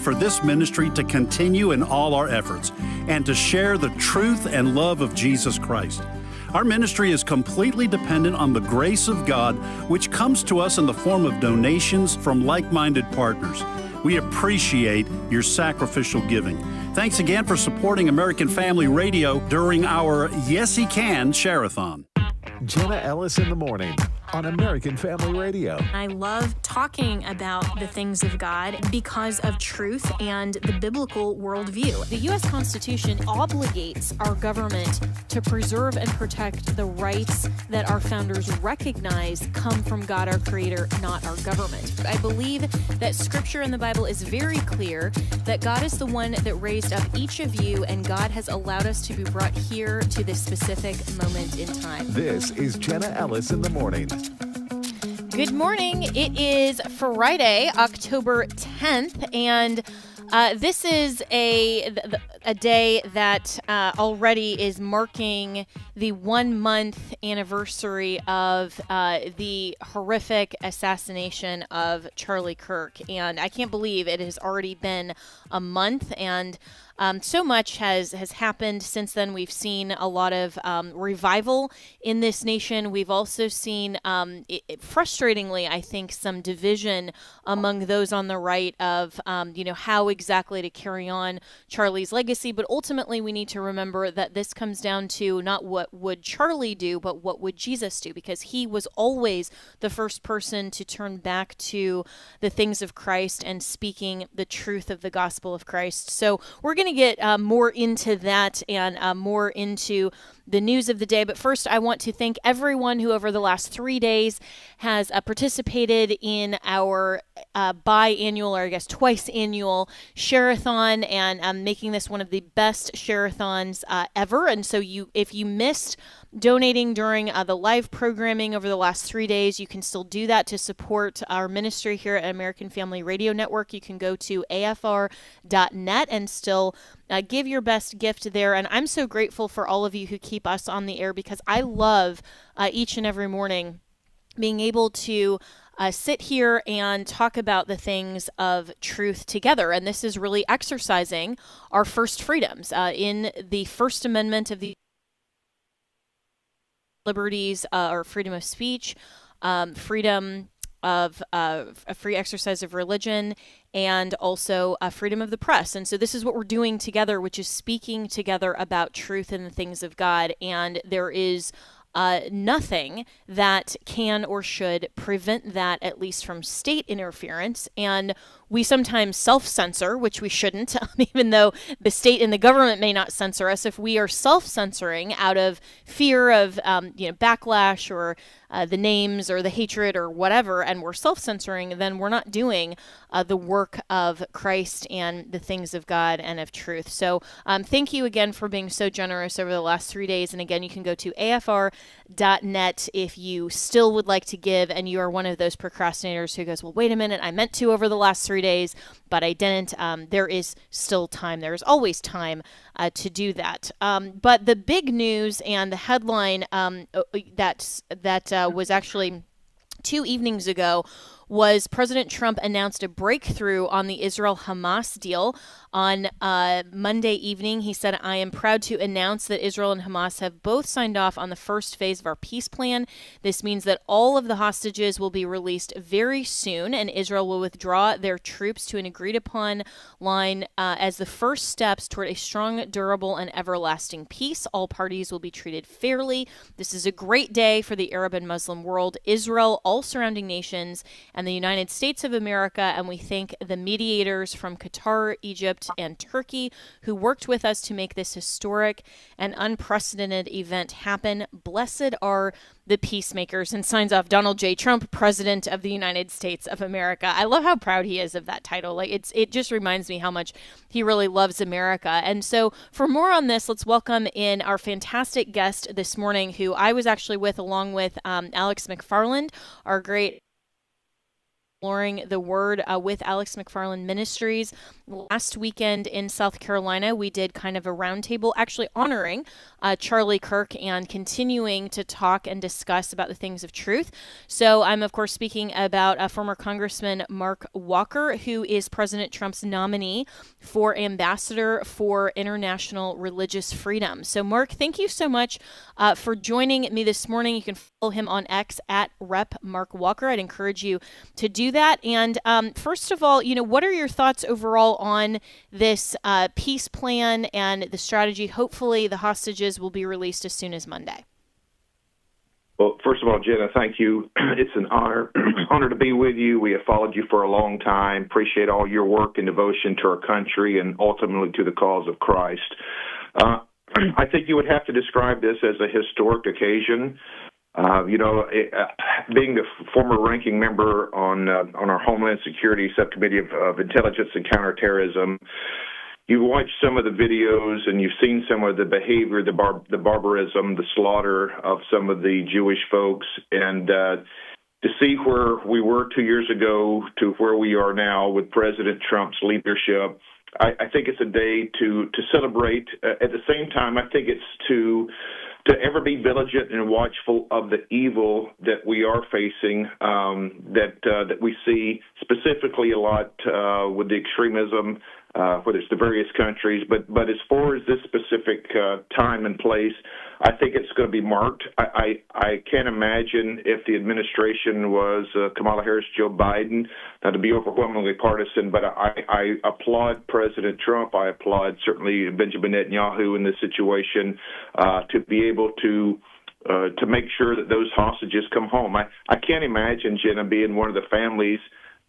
for this ministry to continue in all our efforts and to share the truth and love of Jesus Christ. Our ministry is completely dependent on the grace of God, which comes to us in the form of donations from like-minded partners. We appreciate your sacrificial giving. Thanks again for supporting American Family Radio during our Yes He Can Share-a-thon. Jenna Ellis in the morning on American Family Radio. I love talking about the things of God because of truth and the biblical worldview. The U.S. Constitution obligates our government to preserve and protect the rights that our founders recognize come from God, our Creator, not our government. I believe that Scripture in the Bible is very clear that God is the one that raised up each of you, and God has allowed us to be brought here to this specific moment in time. This is Jenna Ellis in the morning. Good morning. It is Friday, October 10th, and this is a day that already is marking the 1 month anniversary of the horrific assassination of Charlie Kirk. And I can't believe it has already been a month, and so much has happened since then. We've seen a lot of revival in this nation. We've also seen, frustratingly, I think, some division among those on the right of, how exactly to carry on Charlie's legacy. But ultimately, we need to remember that this comes down to not what would Charlie do, but what would Jesus do, because he was always the first person to turn back to the things of Christ and speaking the truth of the gospel of Christ. So we're going to get more into that and more into the news of the day. But first, I want to thank everyone who over the last 3 days has participated in our biannual, or I guess twice annual share-a-thon, and making this one of the best share-a-thons ever. And so if you missed donating during the live programming over the last 3 days, you can still do that to support our ministry here at American Family Radio Network. You can go to afr.net and still give your best gift there. And I'm so grateful for all of you who keep us on the air, because I love each and every morning being able to sit here and talk about the things of truth together. And this is really exercising our first freedoms in the First Amendment of the liberties, or freedom of speech, freedom of a free exercise of religion, and also freedom of the press. And so this is what we're doing together, which is speaking together about truth and the things of God. And there is nothing that can or should prevent that, at least from state interference. And we sometimes self-censor, which we shouldn't, even though the state and the government may not censor us. If we are self-censoring out of fear of backlash or the names or the hatred or whatever, and we're self-censoring, then we're not doing the work of Christ and the things of God and of truth. So thank you again for being so generous over the last 3 days. And again, you can go to afr.net if you still would like to give, and you are one of those procrastinators who goes, well, wait a minute, I meant to over the last 3 days, but I didn't. There is still time. There is always time to do that. But the big news and the headline that was actually 2 evenings ago was President Trump announced a breakthrough on the Israel-Hamas deal. On Monday evening, he said, I am proud to announce that Israel and Hamas have both signed off on the first phase of our peace plan. This means that all of the hostages will be released very soon, and Israel will withdraw their troops to an agreed-upon line as the first steps toward a strong, durable, and everlasting peace. All parties will be treated fairly. This is a great day for the Arab and Muslim world, Israel, all surrounding nations, and the United States of America, and we thank the mediators from Qatar, Egypt, and Turkey who worked with us to make this historic and unprecedented event happen. Blessed are the peacemakers, and signs off Donald J. Trump, President of the United States of America. I love how proud he is of that title. It just reminds me how much he really loves America. And so for more on this, let's welcome in our fantastic guest this morning, who I was actually with along with Alex McFarland, our great Exploring the Word with Alex McFarland Ministries. Last weekend in South Carolina, we did kind of a roundtable actually honoring Charlie Kirk and continuing to talk and discuss about the things of truth. So I'm, of course, speaking about former Congressman Mark Walker, who is President Trump's nominee for Ambassador for International Religious Freedom. So, Mark, thank you so much for joining me this morning. You can follow him on X at Rep Mark Walker. I'd encourage you to do that. And first of all, what are your thoughts overall on this peace plan and the strategy? Hopefully the hostages will be released as soon as Monday. Well, first of all, Jenna, thank you. It's an honor to be with you. We have followed you for a long time. Appreciate all your work and devotion to our country and ultimately to the cause of Christ. I think you would have to describe this as a historic occasion. Being the former ranking member on our Homeland Security Subcommittee of Intelligence and Counterterrorism, you've watched some of the videos and you've seen some of the behavior, the barbarism, the slaughter of some of the Jewish folks, and to see where we were 2 years ago to where we are now with President Trump's leadership, I think it's a day to celebrate. At the same time, I think it's to ever be vigilant and watchful of the evil that we are facing, that we see specifically a lot with the extremism, whether it's the various countries. But as far as this specific time and place, I think it's going to be marked. I can't imagine if the administration was Kamala Harris, Joe Biden, to be overwhelmingly partisan. But I applaud President Trump. I applaud certainly Benjamin Netanyahu in this situation to be able to make sure that those hostages come home. I can't imagine, Jenna, being one of the families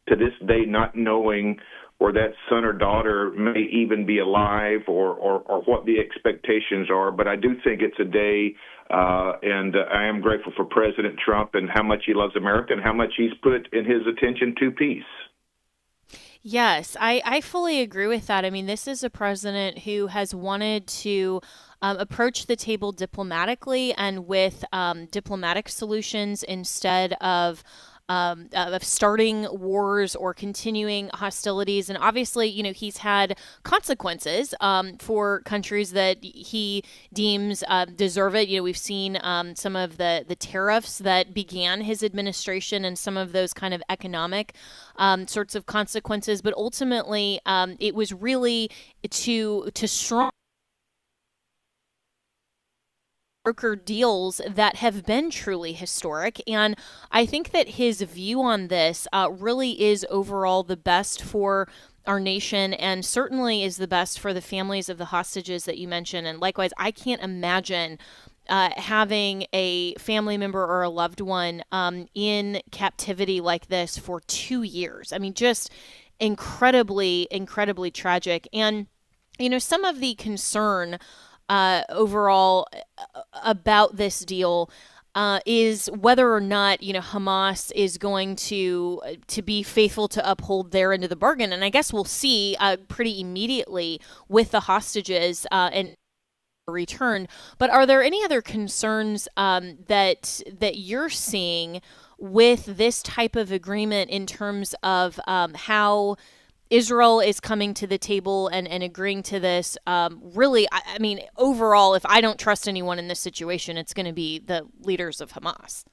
to this day not knowing or that son or daughter may even be alive or what the expectations are. But I do think it's a day, and I am grateful for President Trump and how much he loves America and how much he's put in his attention to peace. Yes, I fully agree with that. I mean, this is a president who has wanted to approach the table diplomatically and with diplomatic solutions instead of starting wars or continuing hostilities. And obviously, he's had consequences for countries that he deems deserve it. We've seen some of the tariffs that began his administration and some of those kind of economic sorts of consequences. But ultimately, it was really to strong broker deals that have been truly historic. And I think that his view on this really is overall the best for our nation and certainly is the best for the families of the hostages that you mentioned. And likewise, I can't imagine having a family member or a loved one in captivity like this for 2 years. I mean, just incredibly, incredibly tragic. And, some of the concern overall about this deal is whether or not Hamas is going to be faithful to uphold their end of the bargain, and I guess we'll see pretty immediately with the hostages and return. But are there any other concerns that you're seeing with this type of agreement in terms of how Israel is coming to the table and agreeing to this? Really, I mean, overall, if I don't trust anyone in this situation, it's going to be the leaders of Hamas.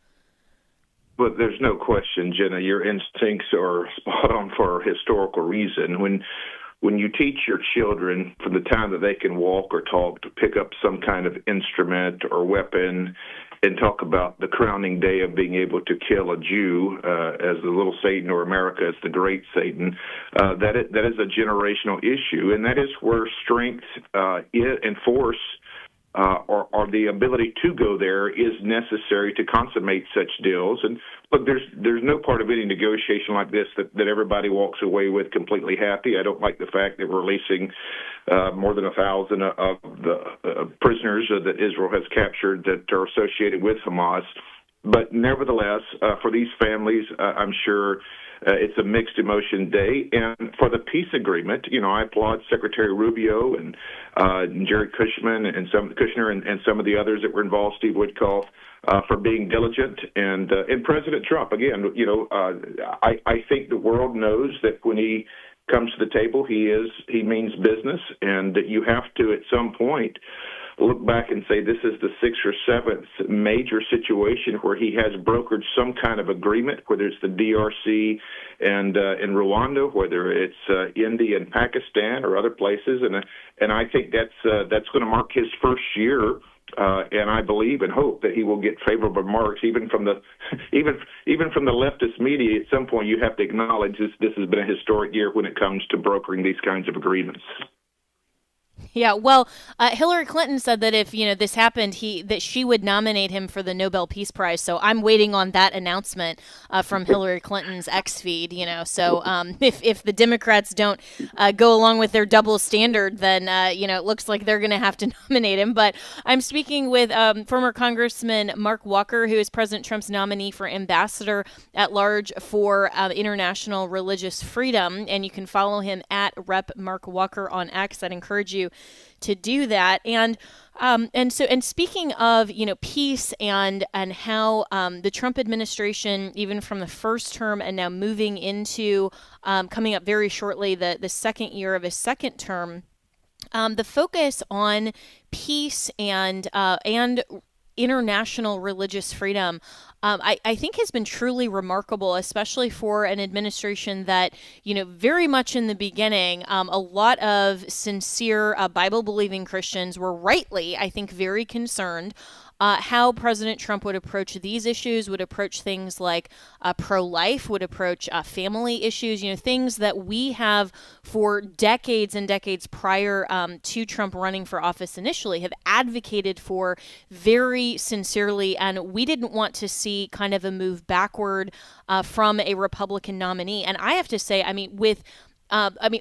But there's no question, Jenna, your instincts are spot on for a historical reason. When you teach your children from the time that they can walk or talk to pick up some kind of instrument or weapon and talk about the crowning day of being able to kill a Jew as the little Satan, or America as the great Satan, that is a generational issue. And that is where strength and force or the ability to go there is necessary to consummate such deals. And look, there's no part of any negotiation like this that everybody walks away with completely happy. I don't like the fact that we're releasing more than 1,000 of the prisoners that Israel has captured that are associated with Hamas. But nevertheless, for these families, I'm sure it's a mixed emotion day. And for the peace agreement, I applaud Secretary Rubio and Jared Kushner and some of the others that were involved, Steve Witkoff, for being diligent, and President Trump. Again, I think the world knows that when he comes to the table, he means business, and that you have to at some point look back and say this is the sixth or seventh major situation where he has brokered some kind of agreement, whether it's the DRC and in Rwanda, whether it's India and Pakistan or other places, and I think that's going to mark his first year. And I believe and hope that he will get favorable marks, even from the leftist media. At some point, you have to acknowledge this has been a historic year when it comes to brokering these kinds of agreements. Yeah, well, Hillary Clinton said that if this happened, that she would nominate him for the Nobel Peace Prize. So I'm waiting on that announcement from Hillary Clinton's X feed. So if the Democrats don't go along with their double standard, then it looks like they're going to have to nominate him. But I'm speaking with former Congressman Mark Walker, who is President Trump's nominee for Ambassador at Large for International Religious Freedom, and you can follow him at Rep. Mark Walker on X. I'd encourage you to do that. And speaking of peace and how the Trump administration, even from the first term and now moving into coming up very shortly the second year of his second term, the focus on peace and international religious freedom, I think has been truly remarkable, especially for an administration that, very much in the beginning, a lot of sincere Bible-believing Christians were rightly, I think, very concerned how President Trump would approach these issues, would approach things like pro-life, would approach family issues, things that we have for decades and decades prior to Trump running for office initially have advocated for very sincerely, and we didn't want to see kind of a move backward from a Republican nominee. And I have to say,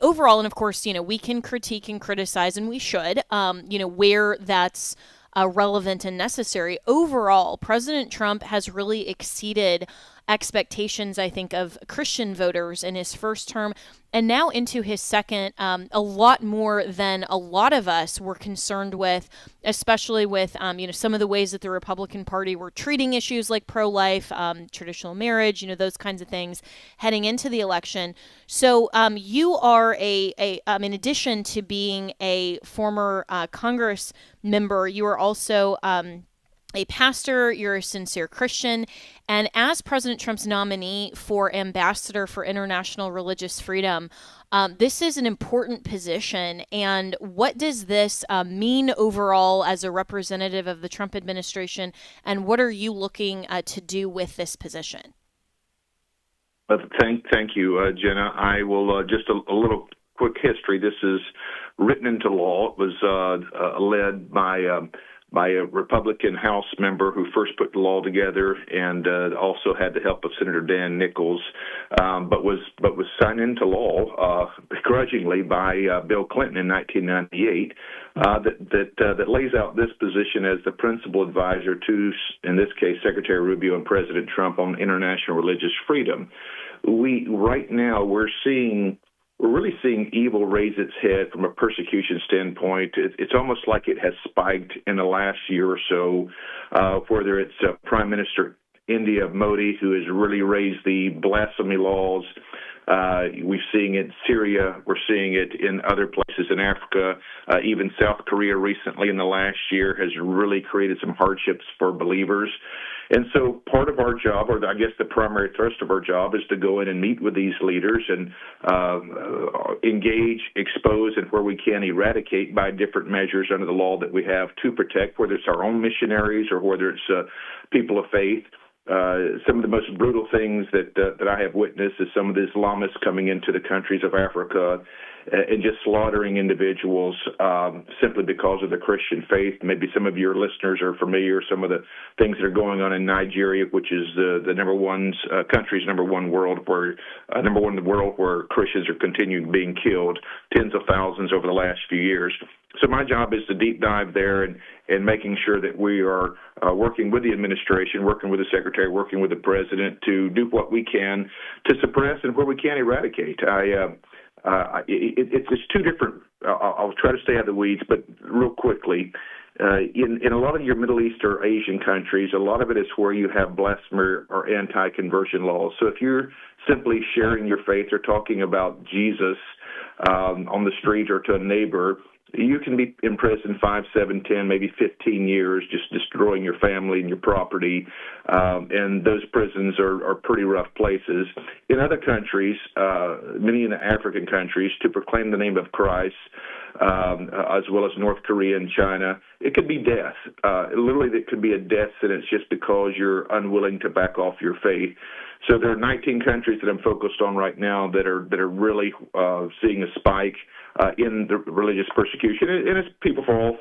overall, and of course, we can critique and criticize, and we should, where that's relevant and necessary. Overall, President Trump has really exceeded expectations, I think, of Christian voters in his first term, and now into his second, a lot more than a lot of us were concerned with, especially with, some of the ways that the Republican Party were treating issues like pro-life, traditional marriage, those kinds of things heading into the election. So you are in addition to being a former Congress member, you are also a pastor, you're a sincere Christian, and as President Trump's nominee for Ambassador for International Religious Freedom, this is an important position. And what does this mean overall as a representative of the Trump administration, and what are you looking to do with this position? Thank you, Jenna. I will just a little quick history. This is written into law. It was led by a Republican House member who first put the law together, and also had the help of Senator Dan Nichols, but was signed into law begrudgingly by Bill Clinton in 1998. That lays out this position as the principal advisor to, in this case, Secretary Rubio and President Trump on international religious freedom. Right now we're really seeing evil raise its head from a persecution standpoint. It's almost like it has spiked in the last year or so, whether it's Prime Minister India Modi, who has really raised the blasphemy laws. We're seeing it in Syria. We're seeing it in other places in Africa. Even South Korea recently in the last year has really created some hardships for believers. And so part of our job, or I guess the primary thrust of our job, is to go in and meet with these leaders and engage, expose, and where we can eradicate by different measures under the law that we have to protect, whether it's our own missionaries or whether it's people of faith. Some of the most brutal things that I have witnessed is some of the Islamists coming into the countries of Africa and just slaughtering individuals simply because of the Christian faith. Maybe some of your listeners are familiar some of the things that are going on in Nigeria, which is the country's number one in the world where Christians are continuing being killed, tens of thousands over the last few years. So my job is to deep dive there and making sure that we are working with the administration, working with the secretary, working with the president to do what we can to suppress and where we can eradicate. It's two different. I'll try to stay out of the weeds, but real quickly, in a lot of your Middle East or Asian countries, a lot of it is where you have blasphemy or anti-conversion laws. So if you're simply sharing your faith or talking about Jesus on the street or to a neighbor, you can be in prison 5, 7, 10, maybe 15 years, just destroying your family and your property. And those prisons are pretty rough places. In other countries, many in the African countries, to proclaim the name of Christ, as well as North Korea and China, it could be death. Literally, it could be a death sentence just because you're unwilling to back off your faith. So there are 19 countries that I'm focused on right now that are really seeing a spike in the religious persecution, and it's people from all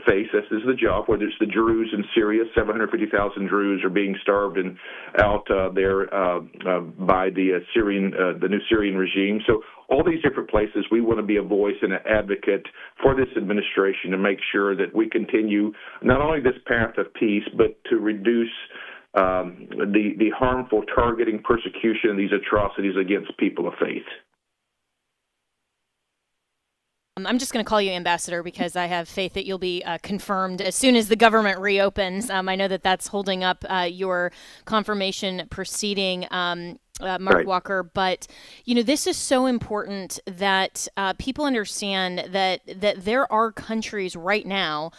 faiths. This is the job. Whether it's the Druze in Syria, 750,000 Druze are being starved and out there by the new Syrian regime. So all these different places, we want to be a voice and an advocate for this administration to make sure that we continue not only this path of peace, but to reduce the harmful targeting, persecution, and these atrocities against people of faith. I'm just going to call you ambassador because I have faith that you'll be confirmed as soon as the government reopens. I know that that's holding up your confirmation proceeding, Mark Right. Walker. But, this is so important that people understand that there are countries right now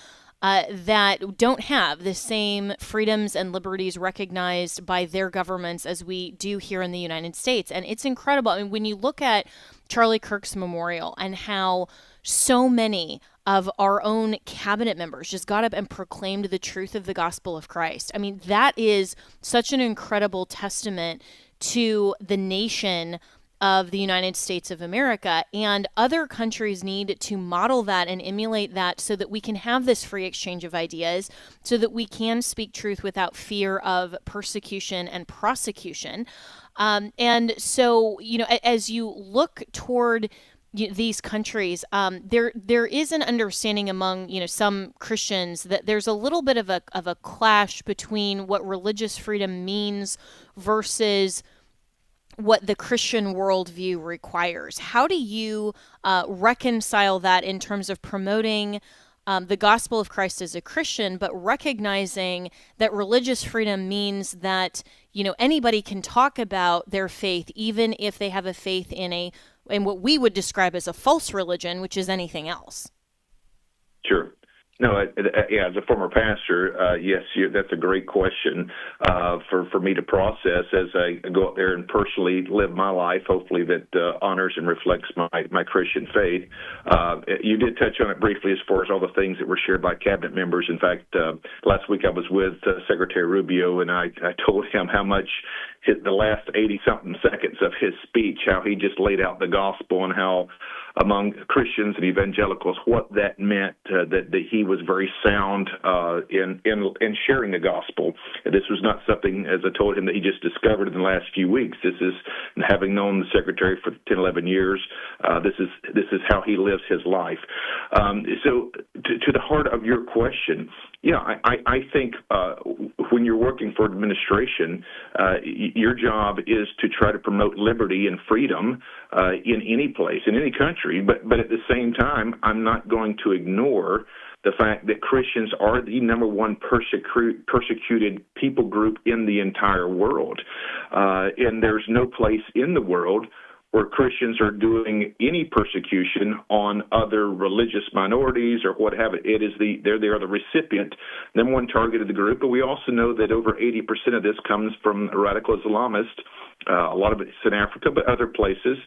that don't have the same freedoms and liberties recognized by their governments as we do here in the United States. And it's incredible. I mean, when you look at Charlie Kirk's memorial and how so many of our own cabinet members just got up and proclaimed the truth of the gospel of Christ. I mean, that is such an incredible testament to the nation of the United States of America, and other countries need to model that and emulate that so that we can have this free exchange of ideas, so that we can speak truth without fear of persecution and prosecution. And so, as you look toward these countries, there is an understanding among some Christians that there's a little bit of a clash between what religious freedom means versus what the Christian worldview requires. How do you reconcile that in terms of promoting the gospel of Christ as a Christian, but recognizing that religious freedom means that anybody can talk about their faith, even if they have a faith in what we would describe as a false religion, which is anything else? Sure. No, as a former pastor, yes, that's a great question for me to process as I go out there and personally live my life, hopefully that honors and reflects my Christian faith. You did touch on it briefly as far as all the things that were shared by cabinet members. In fact, last week I was with Secretary Rubio, and I told him how much the last 80-something seconds of his speech, how he just laid out the gospel and how among Christians and evangelicals, what that meant, that he was very sound in sharing the gospel. This was not something, as I told him, that he just discovered in the last few weeks. This is, having known the secretary for 10, 11 years, this is how he lives his life. So to the heart of your question, I think when you're working for administration, your job is to try to promote liberty and freedom in any place, in any country. But at the same time, I'm not going to ignore the fact that Christians are the number one persecuted people group in the entire world. And there's no place in the world where Christians are doing any persecution on other religious minorities or what have it. They are the recipient, number one target of the group. But we also know that over 80% of this comes from radical Islamists A lot of it's in Africa, but other places.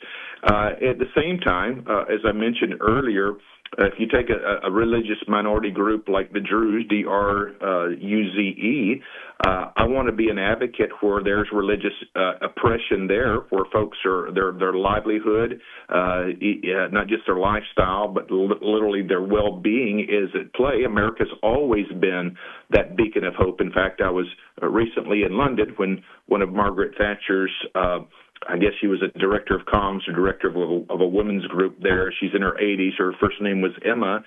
At the same time, as I mentioned earlier, if you take a religious minority group like the Druze, D-R-U-Z-E, I want to be an advocate where there's religious oppression there, where folks are their livelihood, not just their lifestyle, but literally their well-being is at play. America's always been that beacon of hope. In fact, I was recently in London when one of Margaret Thatcher's I guess she was a director of comms or director of a women's group there. She's in her 80s. Her first name was Emma.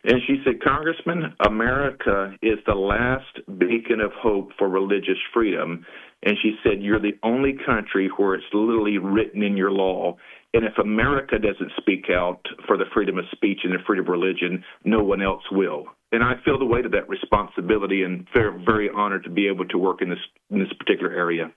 And she said, Congressman, America is the last beacon of hope for religious freedom. And she said, you're the only country where it's literally written in your law. And if America doesn't speak out for the freedom of speech and the freedom of religion, no one else will. And I feel the weight of that responsibility and very, very honored to be able to work in this particular area.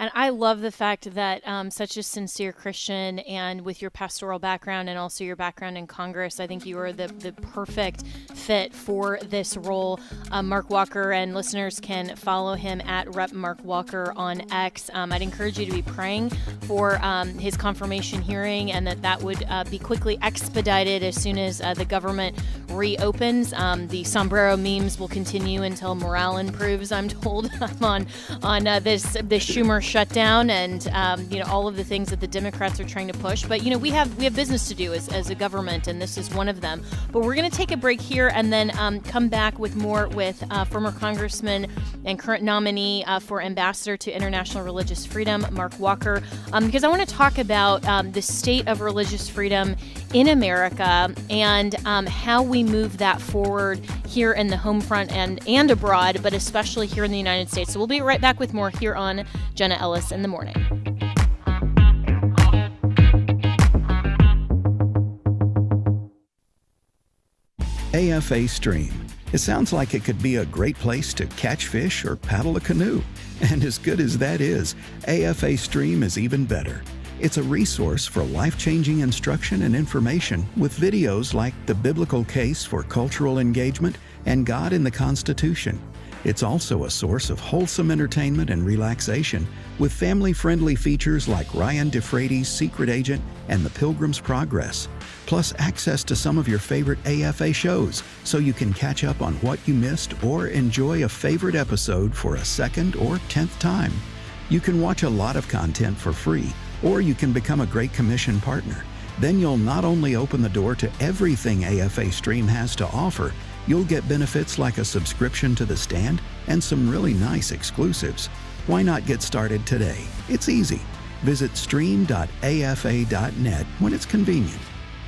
And I love the fact that such a sincere Christian, and with your pastoral background and also your background in Congress, I think you are the perfect fit for this role. Mark Walker, and listeners can follow him at Rep. Mark Walker on X. I'd encourage you to be praying for his confirmation hearing, and that would be quickly expedited as soon as the government reopens. The sombrero memes will continue until morale improves, I'm told, on this Schumer shutdown and all of the things that the Democrats are trying to push. But we have business to do as a government, and this is one of them. But we're going to take a break here and then come back with more with former Congressman and current nominee for Ambassador to International Religious Freedom, Mark Walker, because I want to talk about the state of religious freedom in America and how we move that forward here in the home front and abroad, but especially here in the United States. So we'll be right back with more here on Jenna Ellis in the Morning. AFA Stream. It sounds like it could be a great place to catch fish or paddle a canoe. And as good as that is, AFA Stream is even better. It's a resource for life-changing instruction and information with videos like The Biblical Case for Cultural Engagement and God in the Constitution. It's also a source of wholesome entertainment and relaxation with family-friendly features like Ryan DeFrady's Secret Agent and The Pilgrim's Progress, plus access to some of your favorite AFA shows so you can catch up on what you missed or enjoy a favorite episode for a second or 10th time. You can watch a lot of content for free, or you can become a Great Commission partner. Then you'll not only open the door to everything AFA Stream has to offer, you'll get benefits like a subscription to The Stand and some really nice exclusives. Why not get started today? It's easy. Visit stream.afa.net when it's convenient.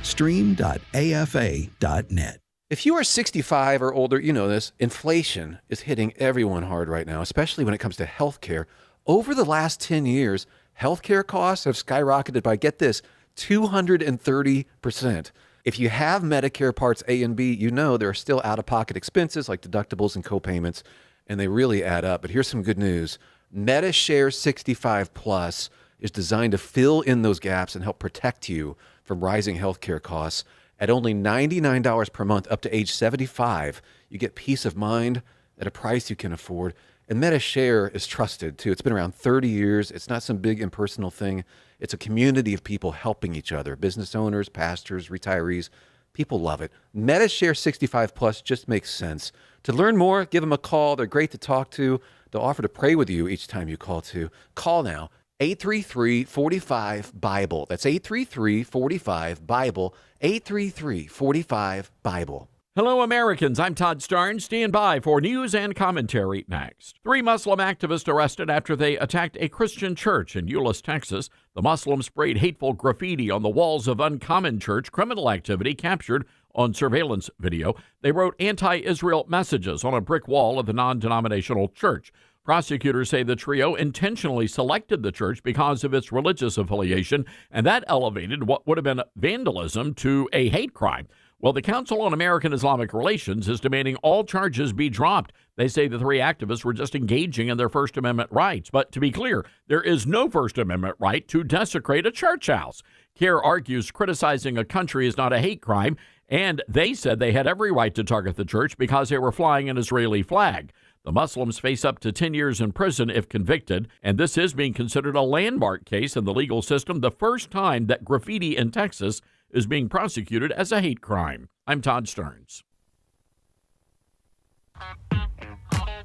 Stream.afa.net. If you are 65 or older, you know this. Inflation is hitting everyone hard right now, especially when it comes to healthcare. Over the last 10 years, healthcare costs have skyrocketed by, get this, 230%. If you have Medicare Parts A and B, you know there are still out-of-pocket expenses like deductibles and co-payments, and they really add up. But here's some good news. MediShare 65 Plus is designed to fill in those gaps and help protect you from rising healthcare costs. At only $99 per month up to age 75, you get peace of mind at a price you can afford. And MediShare is trusted, too. It's been around 30 years. It's not some big impersonal thing. It's a community of people helping each other, business owners, pastors, retirees. People love it. MediShare 65 Plus just makes sense. To learn more, give them a call. They're great to talk to. They'll offer to pray with you each time you call, too. Call now, 833-45-BIBLE. That's 833-45-BIBLE, 833-45-BIBLE. Hello, Americans. I'm Todd Starnes. Stand by for news and commentary next. 3 Muslim activists arrested after they attacked a Christian church in Euless, Texas. The Muslims sprayed hateful graffiti on the walls of Uncommon Church, criminal activity captured on surveillance video. They wrote anti-Israel messages on a brick wall of the non-denominational church. Prosecutors say the trio intentionally selected the church because of its religious affiliation, and that elevated what would have been vandalism to a hate crime. Well, the Council on American Islamic Relations is demanding all charges be dropped. They say the 3 activists were just engaging in their First Amendment rights. But to be clear, there is no First Amendment right to desecrate a church house. CARE argues criticizing a country is not a hate crime, and they said they had every right to target the church because they were flying an Israeli flag. The Muslims face up to 10 years in prison if convicted, and this is being considered a landmark case in the legal system, the first time that graffiti in Texas is being prosecuted as a hate crime. I'm Todd Stearns.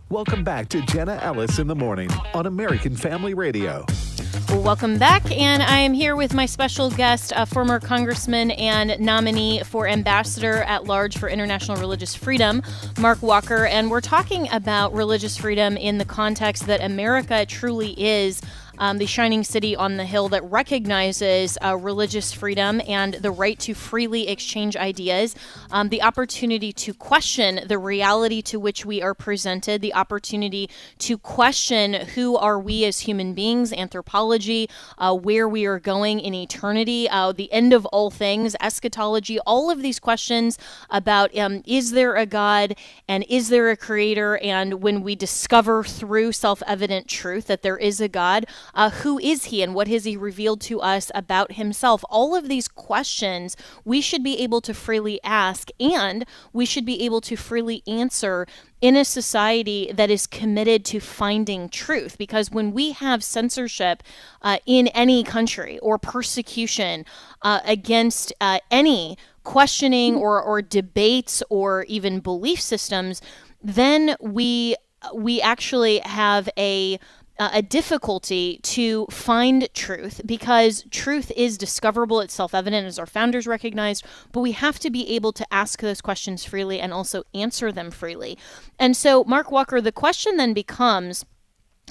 Welcome back to Jenna Ellis in the Morning on American Family Radio. Well, welcome back, and I am here with my special guest, former congressman and nominee for Ambassador at Large for International Religious Freedom, Mark Walker, and we're talking about religious freedom in the context that America truly is the shining city on the hill that recognizes religious freedom and the right to freely exchange ideas, the opportunity to question the reality to which we are presented, the opportunity to question who are we as human beings, anthropology, where we are going in eternity, the end of all things, eschatology, all of these questions about is there a God and is there a creator, and when we discover through self-evident truth that there is a God, who is he and what has he revealed to us about himself? All of these questions we should be able to freely ask, and we should be able to freely answer in a society that is committed to finding truth. Because when we have censorship in any country or persecution against any questioning or debates or even belief systems, then we actually have a difficulty to find truth, because truth is discoverable, it's self-evident, as our founders recognized, but we have to be able to ask those questions freely and also answer them freely. And so, Mark Walker, the question then becomes,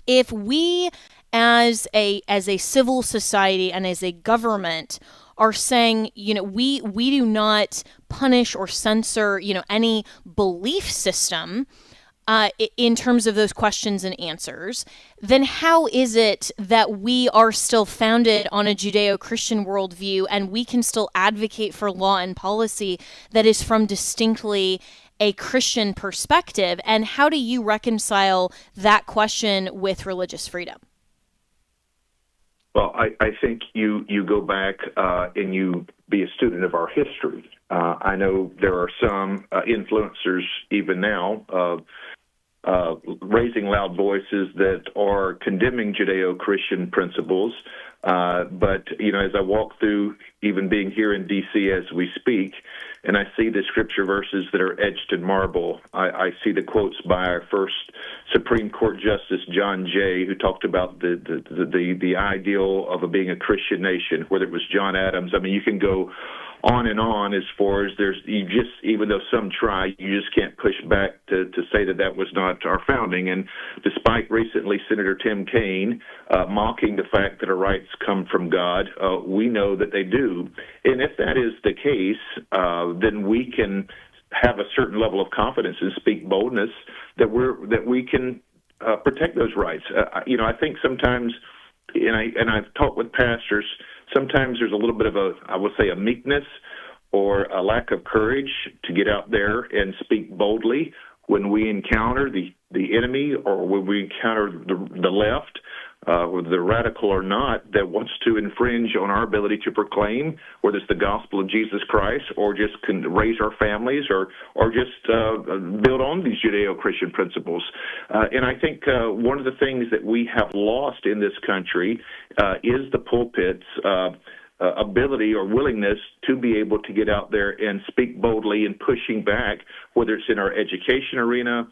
if we as a civil society and as a government are saying, we do not punish or censor, any belief system, in terms of those questions and answers, then how is it that we are still founded on a Judeo-Christian worldview and we can still advocate for law and policy that is from distinctly a Christian perspective? And how do you reconcile that question with religious freedom? Well, I think you go back and you be a student of our history. I know there are some influencers even now raising loud voices that are condemning Judeo-Christian principles. But, as I walk through, even being here in D.C. as we speak, and I see the scripture verses that are etched in marble, I see the quotes by our first Supreme Court Justice, John Jay, who talked about the ideal of being a Christian nation, whether it was John Adams. I mean, you can go on and on as far as even though some try, you just can't push back to say that was not our founding. And despite recently Senator Tim Kaine mocking the fact that our rights come from God, we know that they do. And if that is the case, then we can have a certain level of confidence and speak boldness that we can protect those rights. I think sometimes, and I've talked with pastors, sometimes there's a little bit of a meekness or a lack of courage to get out there and speak boldly when we encounter the enemy, or when we encounter the left, whether they're radical or not, that wants to infringe on our ability to proclaim, whether it's the gospel of Jesus Christ, or just can raise our families, or just build on these Judeo-Christian principles. And I think one of the things that we have lost in this country is the pulpit's ability or willingness to be able to get out there and speak boldly and pushing back, whether it's in our education arena,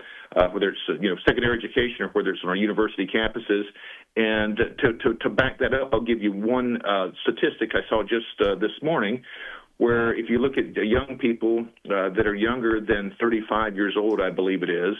whether it's secondary education, or whether it's on our university campuses. And to back that up, I'll give you one statistic I saw just this morning, where if you look at young people that are younger than 35 years old, I believe it is,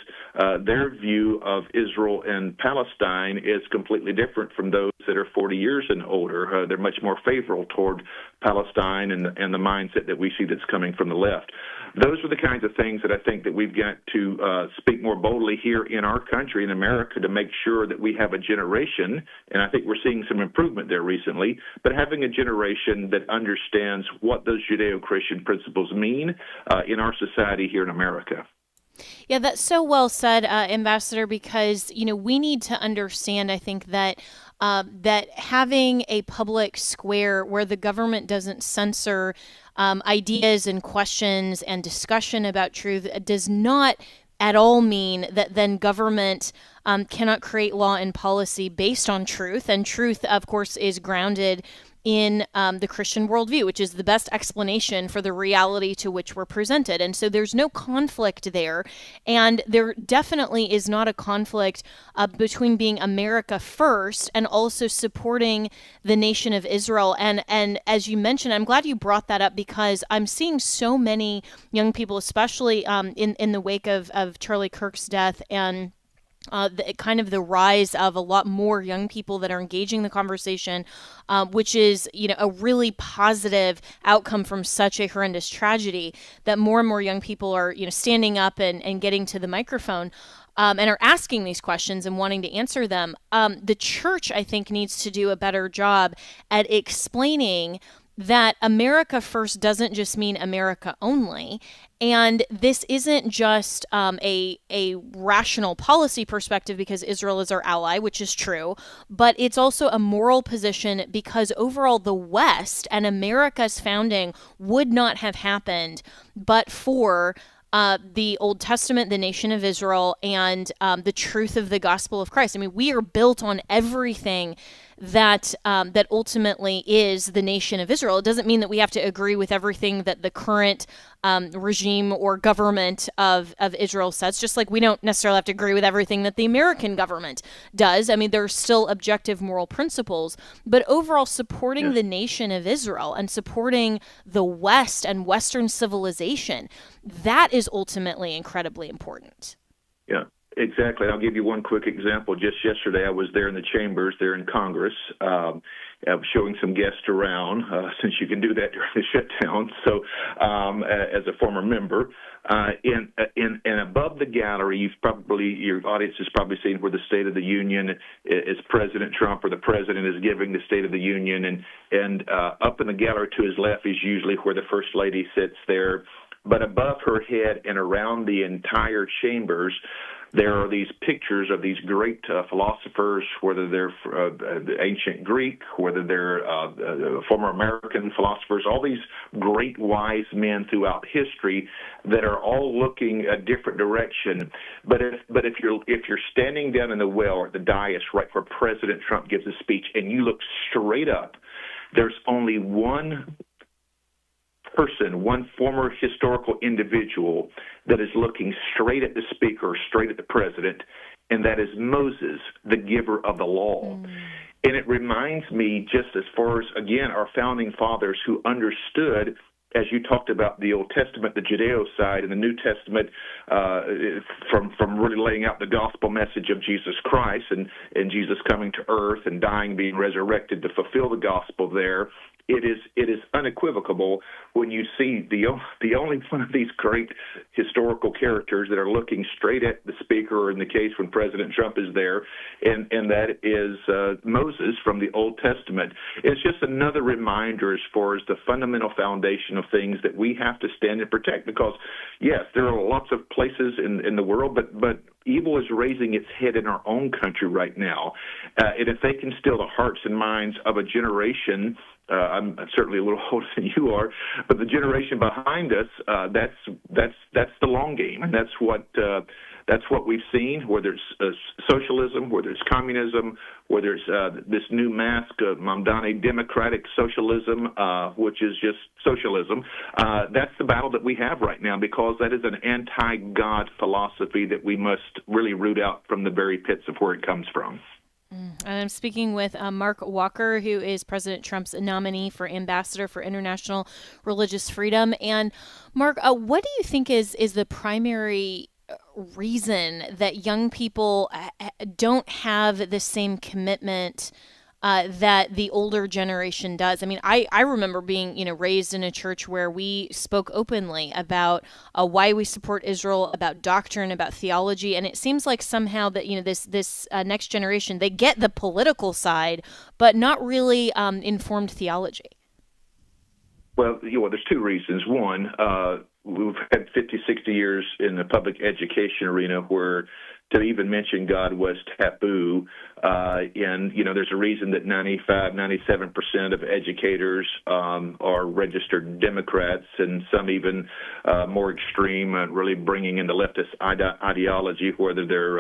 their view of Israel and Palestine is completely different from those that are 40 years and older. They're much more favorable toward Palestine and the mindset that we see that's coming from the left. Those are the kinds of things that I think that we've got to speak more boldly here in our country, in America, to make sure that we have a generation, and I think we're seeing some improvement there recently, but having a generation that understands what those Judeo-Christian principles mean in our society here in America. Yeah, that's so well said, Ambassador, because, we need to understand, I think, that that having a public square where the government doesn't censor ideas and questions and discussion about truth does not at all mean that then government cannot create law and policy based on truth. And truth, of course, is grounded in the Christian worldview, which is the best explanation for the reality to which we're presented. And so there's no conflict there. And there definitely is not a conflict between being America first and also supporting the nation of Israel. And as you mentioned, I'm glad you brought that up, because I'm seeing so many young people, especially in the wake of Charlie Kirk's death, and the rise of a lot more young people that are engaging the conversation, which is, a really positive outcome from such a horrendous tragedy, that more and more young people are, standing up and getting to the microphone. And are asking these questions and wanting to answer them. The church, I think, needs to do a better job at explaining that America first doesn't just mean America only. And this isn't just a rational policy perspective because Israel is our ally, which is true, but it's also a moral position because overall the West and America's founding would not have happened but for the Old Testament, the nation of Israel, and the truth of the gospel of Christ. I mean, we are built on everything that ultimately is the nation of Israel. It doesn't mean that we have to agree with everything that the current regime or government of Israel says, just like we don't necessarily have to agree with everything that the American government does. I mean, there are still objective moral principles, but overall supporting the nation of Israel and supporting the West and Western civilization, that is ultimately incredibly important. Yeah. Exactly. I'll give you one quick example. Just yesterday, I was there in the chambers, there in Congress, showing some guests around, since you can do that during the shutdown. So, as a former member, and above the gallery, your audience has probably seen where the State of the Union is President Trump, or the President is giving the State of the Union, and up in the gallery to his left is usually where the First Lady sits there. But above her head and around the entire chambers, there are these pictures of these great philosophers, whether they're ancient Greek, whether they're former American philosophers, all these great wise men throughout history that are all looking a different direction. But if you're standing down in the well or at the dais right where President Trump gives a speech and you look straight up, there's only one person, one former historical individual that is looking straight at the speaker, straight at the president, and that is Moses, the giver of the law. And it reminds me, just as far as, again, our founding fathers who understood, as you talked about the Old Testament, the Judeo side, and the New Testament, from really laying out the gospel message of Jesus Christ and Jesus coming to earth and dying, being resurrected to fulfill the gospel there. It is unequivocal when you see the only one of these great historical characters that are looking straight at the speaker, or in the case when President Trump is there, and that is Moses from the Old Testament. It's just another reminder as far as the fundamental foundation of things that we have to stand and protect, because, yes, there are lots of places in the world, but evil is raising its head in our own country right now. And if they can steal the hearts and minds of a generation, I'm certainly a little older than you are, but the generation behind us, that's the long game, and that's what we've seen. Whether it's socialism, whether it's communism, whether it's this new mask of Mamdani democratic socialism, which is just socialism. That's the battle that we have right now, because that is an anti-God philosophy that we must really root out from the very pits of where it comes from. And I'm speaking with Mark Walker, who is President Trump's nominee for Ambassador for International Religious Freedom. And Mark, what do you think is the primary reason that young people don't have the same commitment that the older generation does? I mean, I remember being, raised in a church where we spoke openly about why we support Israel, about doctrine, about theology, and it seems like somehow that this next generation, they get the political side, but not really informed theology. Well, there's two reasons. One, we've had 50, 60 years in the public education arena where to even mention God was taboo. And, there's a reason that 97% of educators are registered Democrats, and some even more extreme, really bringing in the leftist ideology, whether they're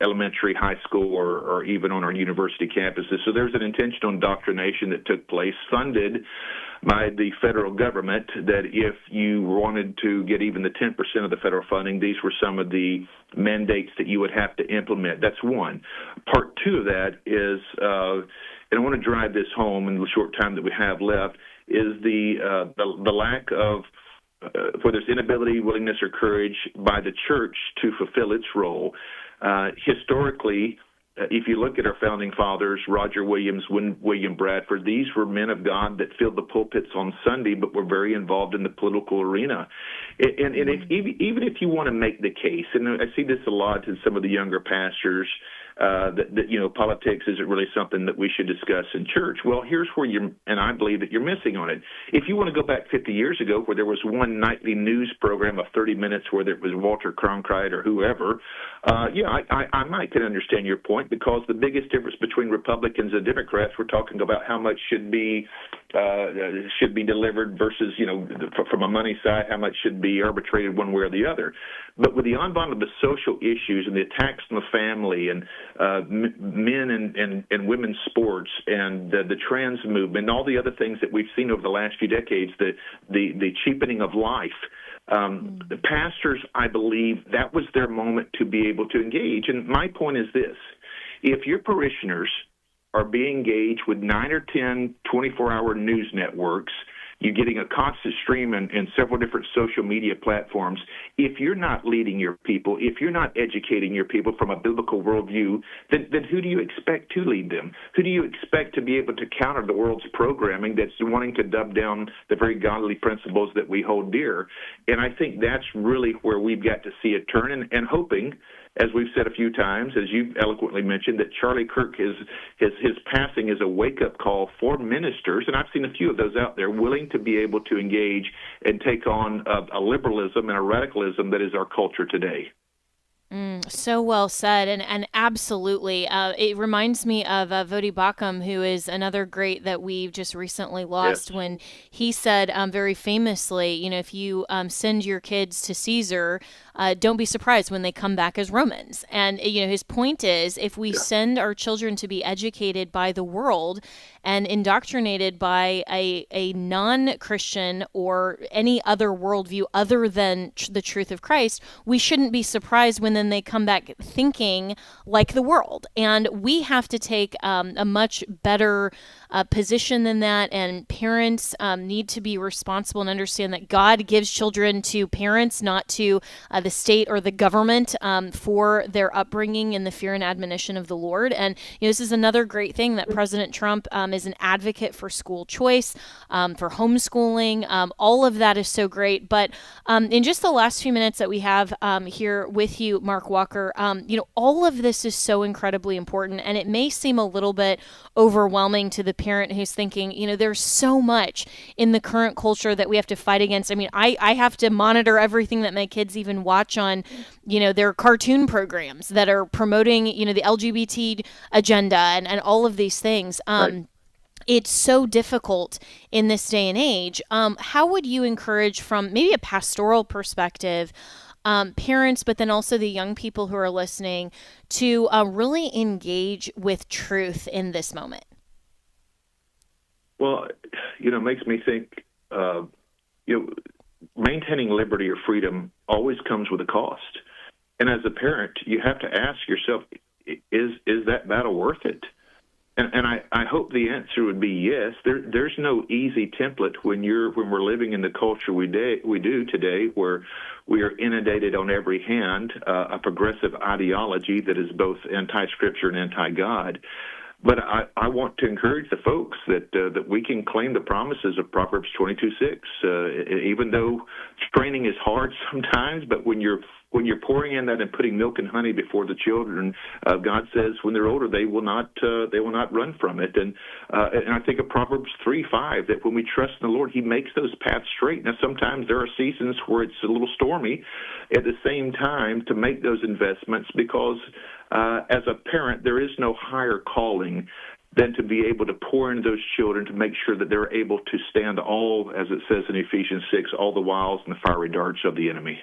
elementary, high school, or even on our university campuses. So there's an intentional indoctrination that took place, funded by the federal government, that if you wanted to get even the 10% of the federal funding, these were some of the mandates that you would have to implement. That's one. Part two of that is, and I want to drive this home in the short time that we have left, is the lack of, whether it's inability, willingness, or courage by the church to fulfill its role. Historically, if you look at our founding fathers, Roger Williams, William Bradford, these were men of God that filled the pulpits on Sunday, but were very involved in the political arena. And even if you want to make the case, and I see this a lot in some of the younger pastors, that politics isn't really something that we should discuss in church. Well, here's where and I believe that you're missing on it. If you want to go back 50 years ago, where there was one nightly news program of 30 minutes, whether it was Walter Cronkite or whoever, I might can understand your point, because the biggest difference between Republicans and Democrats, we're talking about how much should be delivered versus, from a money side, how much should be arbitrated one way or the other. But with the onslaught of the social issues and the attacks on the family and men and women's sports and the trans movement and all the other things that we've seen over the last few decades, the cheapening of life, the pastors, I believe, that was their moment to be able to engage. And my point is this: if your parishioners are being engaged with 9 or 10 24-hour news networks, you're getting a constant stream in several different social media platforms. If you're not leading your people, if you're not educating your people from a biblical worldview, then who do you expect to lead them? Who do you expect to be able to counter the world's programming that's wanting to dub down the very godly principles that we hold dear? And I think that's really where we've got to see it turn, and hoping, as we've said a few times, as you've eloquently mentioned, that Charlie Kirk, his passing is a wake-up call for ministers, and I've seen a few of those out there, willing to be able to engage and take on a liberalism and a radicalism that is our culture today. So well said, and absolutely. It reminds me of Vodi Bakum, who is another great that we've just recently lost, Yes. when he said very famously, if you send your kids to Caesar, don't be surprised when they come back as Romans. And, his point is, if we send our children to be educated by the world and indoctrinated by a non-Christian or any other worldview other than the truth of Christ, we shouldn't be surprised when then they come back thinking like the world. And we have to take a much better position than that, and parents need to be responsible and understand that God gives children to parents, not to the state or the government, for their upbringing in the fear and admonition of the Lord. And this is another great thing that President Trump is an advocate for school choice, for homeschooling. All of that is so great. But in just the last few minutes that we have here with you, Mark Walker, all of this is so incredibly important, and it may seem a little bit overwhelming to the parent who's thinking, there's so much in the current culture that we have to fight against. I mean, I have to monitor everything that my kids even watch on, their cartoon programs that are promoting, the LGBT agenda and all of these things. Right. It's so difficult in this day and age. How would you encourage, from maybe a pastoral perspective, parents, but then also the young people who are listening, to really engage with truth in this moment? Well, it makes me think, maintaining liberty or freedom always comes with a cost. And as a parent, you have to ask yourself, is that battle worth it? And I hope the answer would be yes. There's no easy template when we're living in the culture we do today, where we are inundated on every hand, a progressive ideology that is both anti-Scripture and anti-God. But I want to encourage the folks that we can claim the promises of Proverbs 22:6. Even though training is hard sometimes, but when you're pouring in that and putting milk and honey before the children, God says when they're older they will not run from it. And I think of Proverbs 3:5 that when we trust in the Lord, He makes those paths straight. Now sometimes there are seasons where it's a little stormy. At the same time, to make those investments, because as a parent, there is no higher calling than to be able to pour into those children to make sure that they're able to stand all, as it says in Ephesians 6, all the wiles and the fiery darts of the enemy.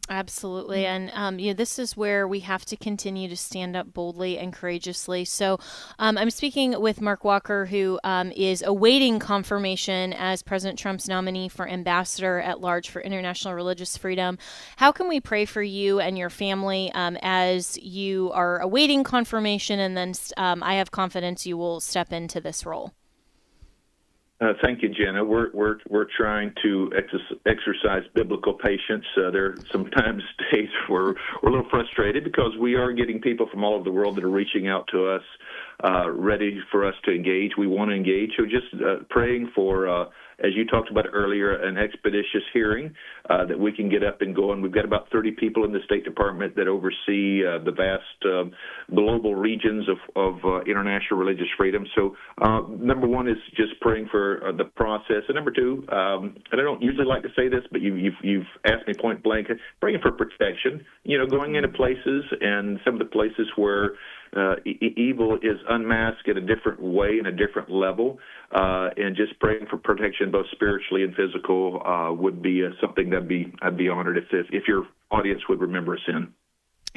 Absolutely. And, this is where we have to continue to stand up boldly and courageously. So I'm speaking with Mark Walker, who is awaiting confirmation as President Trump's nominee for Ambassador at Large for International Religious Freedom. How can we pray for you and your family as you are awaiting confirmation, and then I have confidence you will step into this role? Thank you, Jenna. We're trying to exercise biblical patience. There are sometimes days where we're a little frustrated because we are getting people from all over the world that are reaching out to us, ready for us to engage. We want to engage. So just praying for, as you talked about earlier, an expeditious hearing that we can get up and going. We've got about 30 people in the State Department that oversee the vast global regions of international religious freedom. So number one is just praying for the process. And number two, and I don't usually like to say this, but you've asked me point blank, praying for protection. Going into places, and some of the places where evil is unmasked in a different way, in a different level, and just praying for protection, both spiritually and physical, would be something I'd be honored if your audience would remember us in.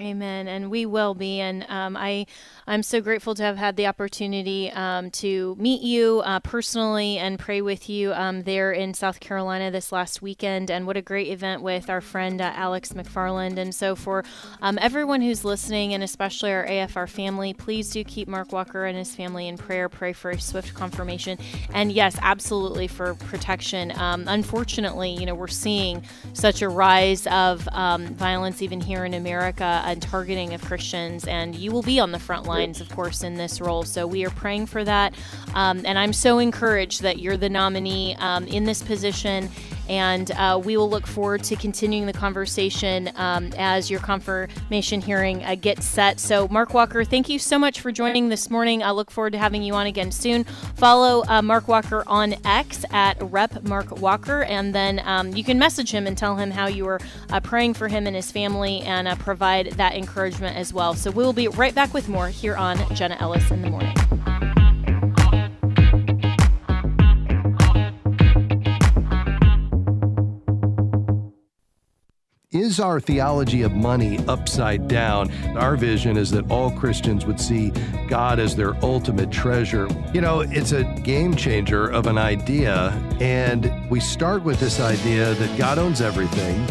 Amen. And we will be. And I'm so grateful to have had the opportunity to meet you personally and pray with you there in South Carolina this last weekend. And what a great event with our friend Alex McFarland. And so for everyone who's listening, and especially our AFR family, please do keep Mark Walker and his family in prayer. Pray for a swift confirmation. And yes, absolutely for protection. Unfortunately, we're seeing such a rise of violence even here in America, and targeting of Christians, and you will be on the front lines, of course, in this role. So we are praying for that, and I'm so encouraged that you're the nominee in this position, and we will look forward to continuing the conversation as your confirmation hearing gets set. So Mark Walker, thank you so much for joining this morning. I look forward to having you on again soon. Follow Mark Walker on X at Rep Mark Walker, and then you can message him and tell him how you are praying for him and his family, and provide that encouragement as well. So we'll be right back with more here on Jenna Ellis in the Morning. Is our theology of money upside down? Our vision is that all Christians would see God as their ultimate treasure. It's a game changer of an idea, and we start with this idea that God owns everything,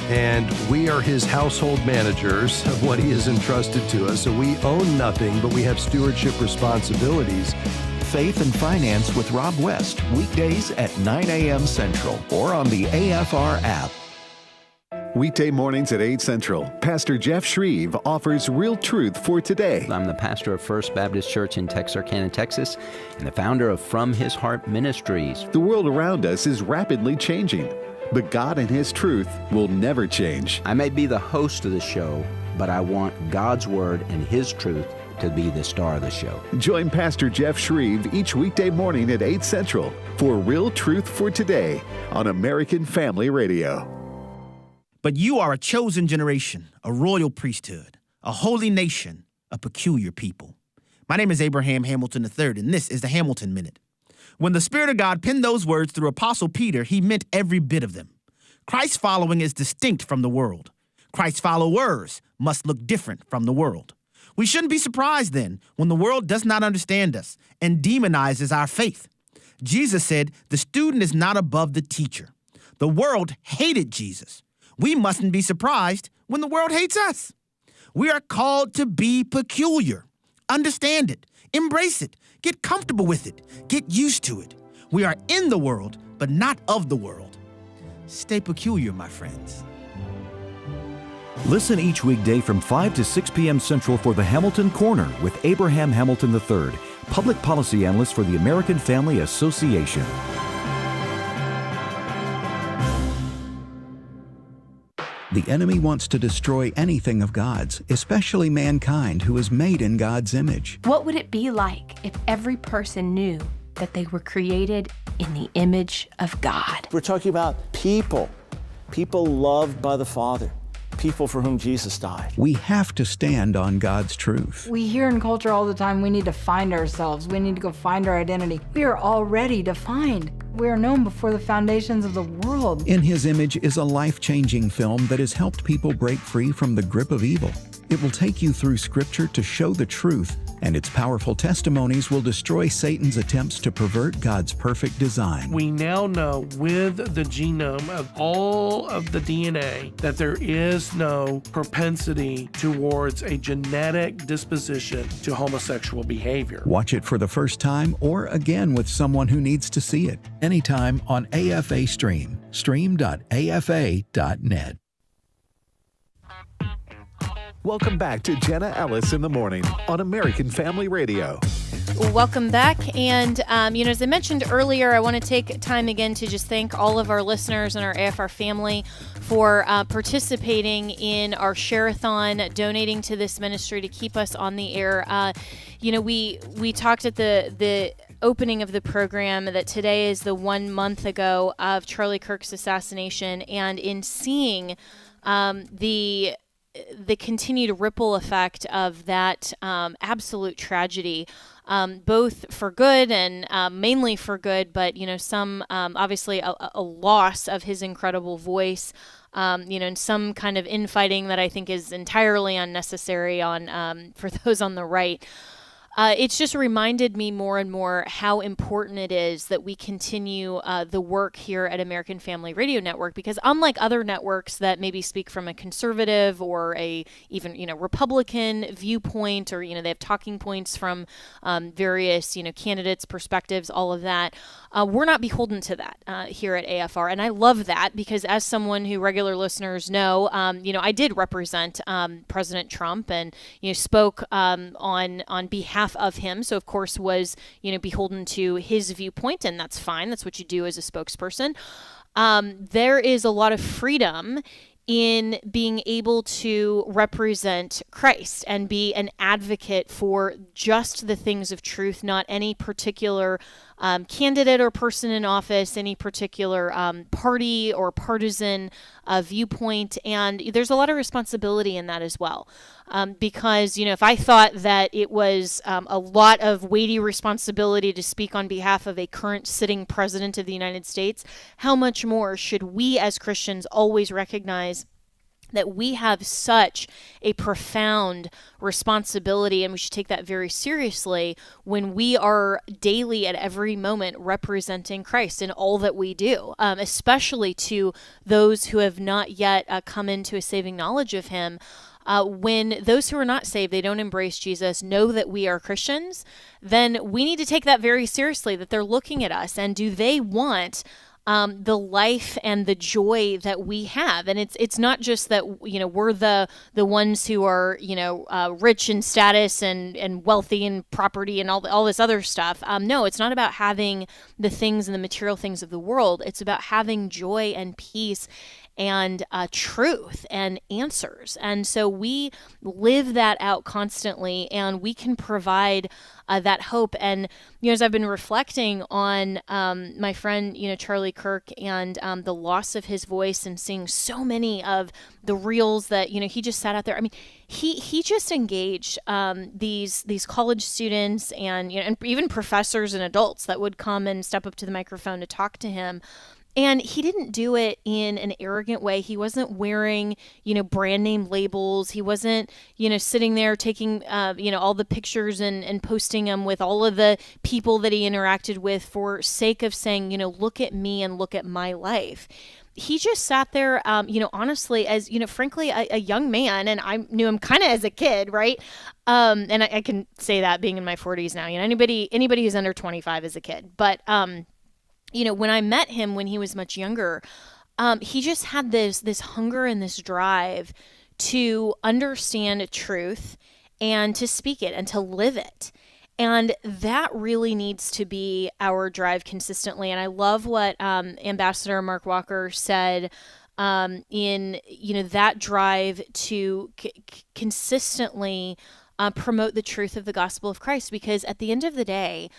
and we are His household managers of what He has entrusted to us. So we own nothing, but we have stewardship responsibilities. Faith and Finance with Rob West, weekdays at 9 a.m. Central or on the AFR app. Weekday mornings at 8 Central, Pastor Jeff Shreve offers real truth for today. I'm the pastor of First Baptist Church in Texarkana, Texas, and the founder of From His Heart Ministries. The world around us is rapidly changing, but God and His truth will never change. I may be the host of the show, but I want God's Word and His truth to be the star of the show. Join Pastor Jeff Shreve each weekday morning at 8 Central for Real Truth for Today on American Family Radio. But you are a chosen generation, a royal priesthood, a holy nation, a peculiar people. My name is Abraham Hamilton III, and this is the Hamilton Minute. When the Spirit of God penned those words through Apostle Peter, he meant every bit of them. Christ's following is distinct from the world. Christ's followers must look different from the world. We shouldn't be surprised then when the world does not understand us and demonizes our faith. Jesus said, the student is not above the teacher. The world hated Jesus. We mustn't be surprised when the world hates us. We are called to be peculiar. Understand it. Embrace it. Get comfortable with it. Get used to it. We are in the world, but not of the world. Stay peculiar, my friends. Listen each weekday from 5 to 6 p.m. Central for the Hamilton Corner with Abraham Hamilton III, Public Policy Analyst for the American Family Association. The enemy wants to destroy anything of God's, especially mankind who is made in God's image. What would it be like if every person knew that they were created in the image of God? We're talking about people loved by the Father, people for whom Jesus died. We have to stand on God's truth. We hear in culture all the time, we need to find ourselves. We need to go find our identity. We are already defined. We are known before the foundations of the world. In His Image is a life-changing film that has helped people break free from the grip of evil. It will take you through Scripture to show the truth, and its powerful testimonies will destroy Satan's attempts to pervert God's perfect design. We now know with the genome of all of the DNA that there is no propensity towards a genetic disposition to homosexual behavior. Watch it for the first time or again with someone who needs to see it. Anytime on AFA Stream. Stream.afa.net. Welcome back to Jenna Ellis in the Morning on American Family Radio. Welcome back. And, as I mentioned earlier, I want to take time again to just thank all of our listeners and our AFR family for participating in our share-a-thon, donating to this ministry to keep us on the air. We talked at the opening of the program that today is the 1 month ago of Charlie Kirk's assassination, and in seeing the continued ripple effect of that absolute tragedy, both for good and mainly for good, but some obviously a loss of his incredible voice, and some kind of infighting that I think is entirely unnecessary for those on the right. It's just reminded me more and more how important it is that we continue the work here at American Family Radio Network, because unlike other networks that maybe speak from a conservative or even Republican viewpoint, or they have talking points from various candidates' perspectives, all of that, we're not beholden to that here at AFR, and I love that, because as someone who regular listeners know, I did represent President Trump and spoke on behalf of him, so of course was beholden to his viewpoint, and that's fine. That's what you do as a spokesperson. There is a lot of freedom in being able to represent Christ and be an advocate for just the things of truth, not any particular candidate or person in office, any particular party or partisan viewpoint. And there's a lot of responsibility in that as well. Because, if I thought that it was a lot of weighty responsibility to speak on behalf of a current sitting president of the United States, how much more should we as Christians always recognize that we have such a profound responsibility, and we should take that very seriously when we are daily at every moment representing Christ in all that we do, especially to those who have not yet come into a saving knowledge of him. When those who are not saved, they don't embrace Jesus, know that we are Christians, then we need to take that very seriously, that they're looking at us, and do they want the life and the joy that we have? And it's not just that we're the ones who are rich in status and wealthy in property and all this other stuff. No, it's not about having the things and the material things of the world. It's about having joy and peace and truth and answers. And so we live that out constantly, and we can provide that hope. And, as I've been reflecting on my friend, Charlie Kirk, and the loss of his voice, and seeing so many of the reels that, he just sat out there. I mean, he just engaged these college students and, and even professors and adults that would come and step up to the microphone to talk to him. And he didn't do it in an arrogant way. He wasn't wearing, brand name labels. He wasn't, sitting there taking, all the pictures and posting them with all of the people that he interacted with for sake of saying, look at me and look at my life. He just sat there, honestly, as, frankly, a young man, and I knew him kind of as a kid, right? And I can say that being in my 40s now, anybody who's under 25 is a kid. But, when I met him when he was much younger, he just had this hunger and this drive to understand truth and to speak it and to live it. And that really needs to be our drive consistently. And I love what Ambassador Mark Walker said in that drive to consistently promote the truth of the gospel of Christ, because at the end of the day,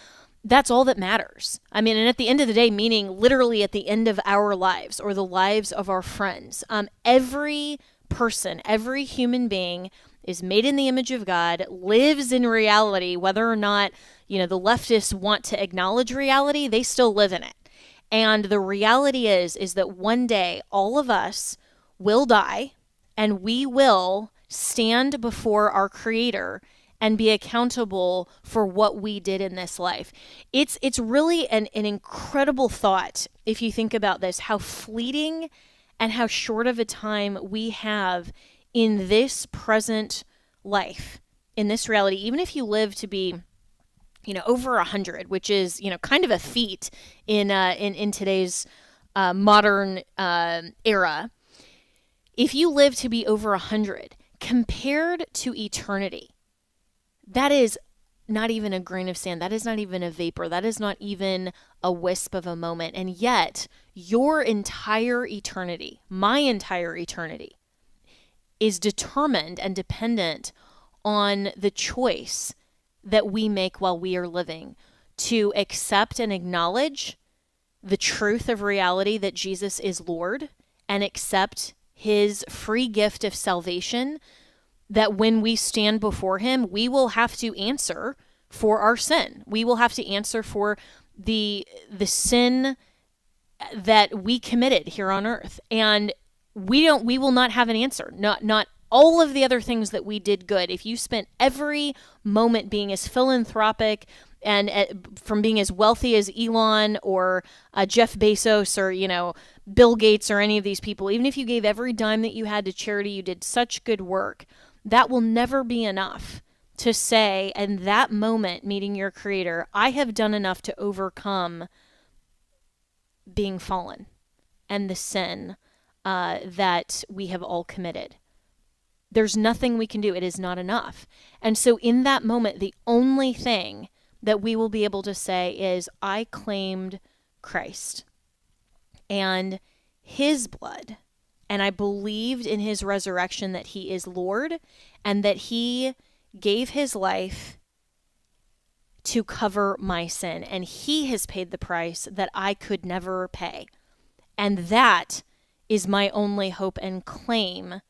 that's all that matters. I mean, and at the end of the day, meaning literally at the end of our lives or the lives of our friends, every person, every human being is made in the image of God, lives in reality, whether or not, the leftists want to acknowledge reality, they still live in it. And the reality is that one day all of us will die and we will stand before our Creator and be accountable for what we did in this life. It's really an incredible thought, if you think about this, how fleeting and how short of a time we have in this present life, in this reality. Even if you live to be, over 100, which is, kind of a feat in today's modern era. If you live to be over 100, compared to eternity, that is not even a grain of sand. That is not even a vapor. That is not even a wisp of a moment. And yet, your entire eternity, my entire eternity, is determined and dependent on the choice that we make while we are living to accept and acknowledge the truth of reality that Jesus is Lord, and accept his free gift of salvation, that when we stand before him, we will have to answer for our sin. We will have to answer for the sin that we committed here on earth. And we will not have an answer. Not all of the other things that we did good. If you spent every moment being as philanthropic and from being as wealthy as Elon or Jeff Bezos or, Bill Gates or any of these people, even if you gave every dime that you had to charity, you did such good work, that will never be enough to say, in that moment, meeting your Creator, I have done enough to overcome being fallen and the sin that we have all committed. There's nothing we can do. It is not enough. And so in that moment, the only thing that we will be able to say is, I claimed Christ and his blood, and I believed in his resurrection that he is Lord, and that he gave his life to cover my sin, and he has paid the price that I could never pay. And that is my only hope and claim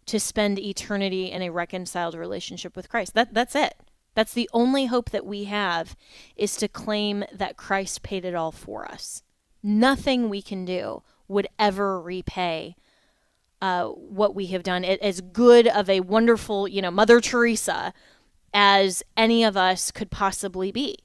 to spend eternity in a reconciled relationship with Christ. That's it. That's the only hope that we have, is to claim that Christ paid it all for us. Nothing we can do would ever repay what we have done. As good of a wonderful, Mother Teresa as any of us could possibly be.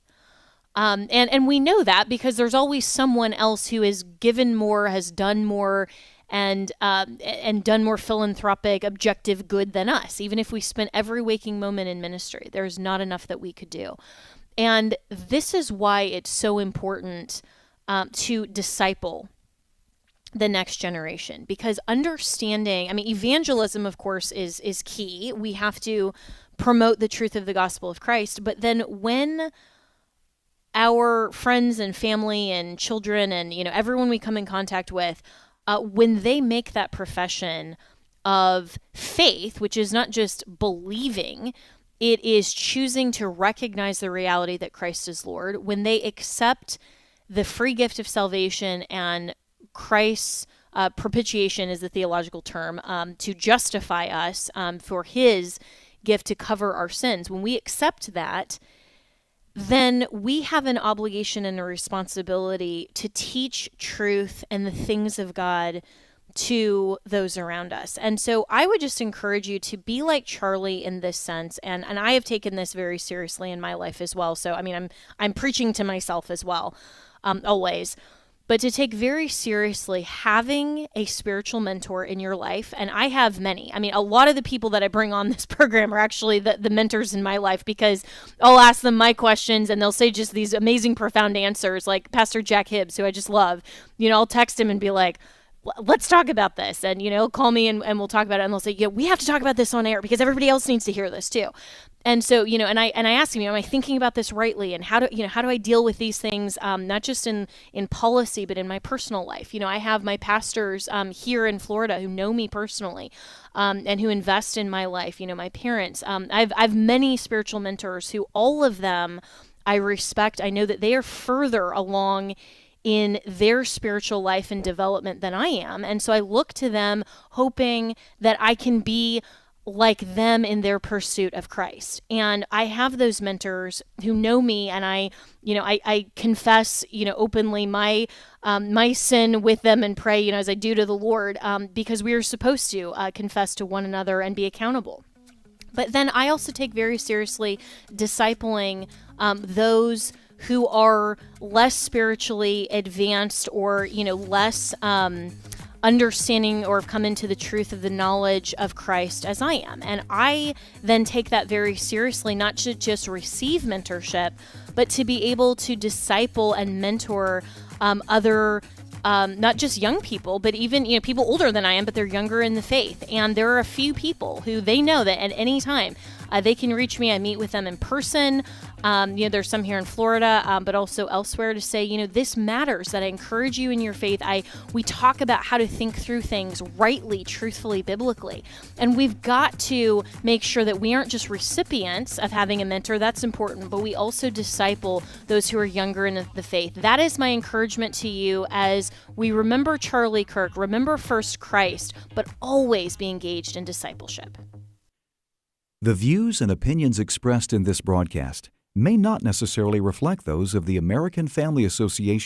And we know that because there's always someone else who has given more, has done more, and done more philanthropic, objective good than us. Even if we spent every waking moment in ministry, there's not enough that we could do. And this is why it's so important to disciple the next generation, because understanding, evangelism, of course, is key. We have to promote the truth of the gospel of Christ. But then when our friends and family and children and, everyone we come in contact with, when they make that profession of faith, which is not just believing, it is choosing to recognize the reality that Christ is Lord, when they accept the free gift of salvation and Christ's propitiation is the theological term, to justify us for his gift to cover our sins. When we accept that, then we have an obligation and a responsibility to teach truth and the things of God to those around us. And so I would just encourage you to be like Charlie in this sense. And I have taken this very seriously in my life as well. So, I'm preaching to myself as well, always. But to take very seriously having a spiritual mentor in your life, and I have many. A lot of the people that I bring on this program are actually the mentors in my life, because I'll ask them my questions and they'll say just these amazing, profound answers, like Pastor Jack Hibbs, who I just love. I'll text him and be like, let's talk about this. And, call me and we'll talk about it. And they'll say, yeah, we have to talk about this on air because everybody else needs to hear this too. And so, and I ask him, am I thinking about this rightly? And how do I deal with these things, not just in policy, but in my personal life? I have my pastors here in Florida who know me personally and who invest in my life, my parents. I've many spiritual mentors who all of them I respect. I know that they are further along in their spiritual life and development than I am. And so I look to them hoping that I can be like them in their pursuit of Christ. And I have those mentors who know me, and I confess, openly my sin with them and pray, as I do to the Lord, because we are supposed to confess to one another and be accountable. But then I also take very seriously discipling those who are less spiritually advanced or, less understanding or have come into the truth of the knowledge of Christ as I am. And I then take that very seriously, not to just receive mentorship, but to be able to disciple and mentor other not just young people, but even people older than I am, but they're younger in the faith. And there are a few people who they know that at any time they can reach me. I meet with them in person. There's some here in Florida, but also elsewhere to say, this matters, that I encourage you in your faith. We talk about how to think through things rightly, truthfully, biblically. And we've got to make sure that we aren't just recipients of having a mentor. That's important, but we also disciple those who are younger in the faith. That is my encouragement to you as we remember Charlie Kirk, remember first Christ, but always be engaged in discipleship. The views and opinions expressed in this broadcast may not necessarily reflect those of the American Family Association